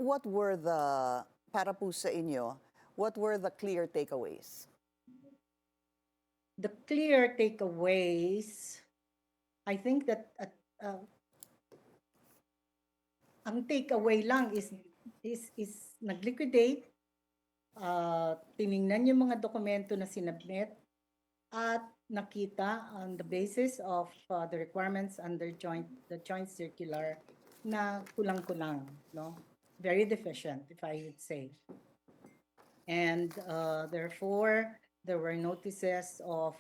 what were the, para po sa inyo, what were the clear takeaways? The clear takeaways, I think that ang takeaway lang is nag-liquidate, tiningnan yung mga dokumento na sinubmit at nakita on the basis of the requirements under the joint circular na kulang-kulang, no? Very deficient, if I would say. And therefore, there were notices of,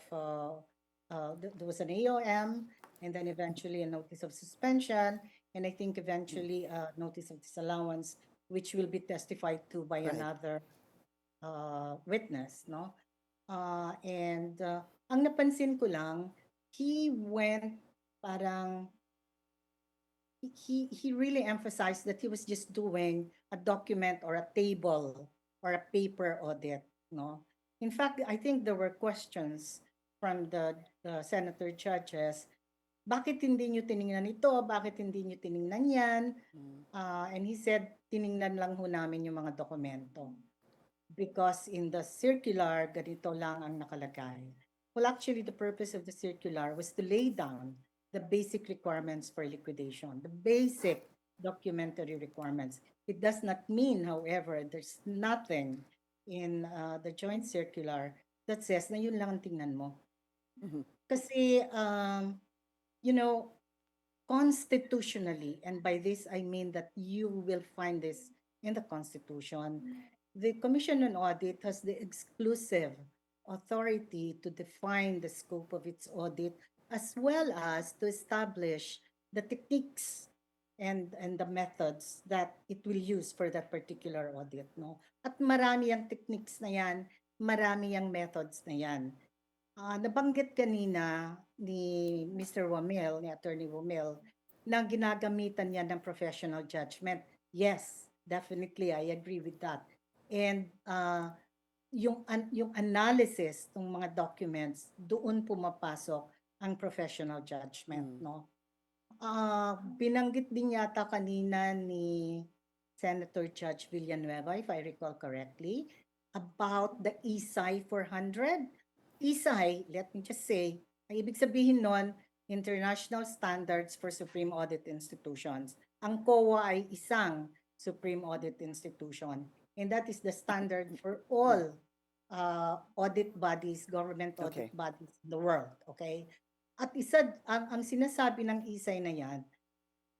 there was an AOM, and then eventually a notice of suspension, and I think eventually a notice of disallowance, which will be testified to by Right. another witness, no? And ang napansin ko lang, he went parang, he really emphasized that he was just doing a document or a table or a paper audit, no? In fact, I think there were questions from the senator judges, bakit hindi nyo tiningnan ito? Bakit hindi nyo tiningnan yan? And he said, tiningnan lang ho namin yung mga dokumento. Because in the circular, ganito lang ang nakalagay. Well, actually, the purpose of the circular was to lay down the basic requirements for liquidation, the basic documentary requirements. It does not mean, however, there's nothing in the joint circular that says na yun lang ang tingnan mo. Kasi, you know, constitutionally, and by this I mean that you will find this in the Constitution, the Commission on Audit has the exclusive authority to define the scope of its audit as well as to establish the techniques and the methods that it will use for that particular audit, no? At marami ang techniques na yan, marami ang methods na yan. Nabanggit kanina ni Mr. Wamel, ni Attorney Wamel, na ginagamitan niya ng professional judgment. Yes, definitely, I agree with that. And yung analysis ng mga documents, doon pumapasok ang professional judgment, no? Binanggit din yata kanina ni Senator Judge Villanueva, if I recall correctly, about the ESI 400. ESI, let me just say, ang ibig sabihin nun, International Standards for Supreme Audit Institutions. Ang COA ay isang Supreme Audit Institution. And that is the standard for all audit bodies, government audit bodies in the world. Okay? At isa, ang sinasabi ng ESI na yan,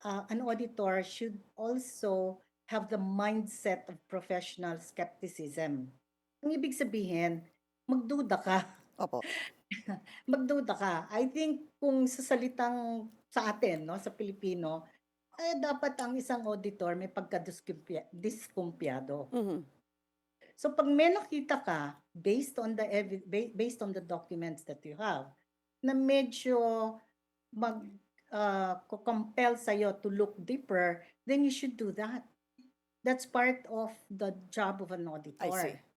an auditor should also have the mindset of professional skepticism. Ang ibig sabihin, magduda ka. Opo. Magduda ka. I think kung sa salitang sa atin, no, sa Pilipino, dapat ang isang auditor may pagka-diskumpiyado. So pag may nakita ka based on the documents that you have na medyo compel sa'yo to look deeper, then you should do that. That's part of the job of an auditor. I see.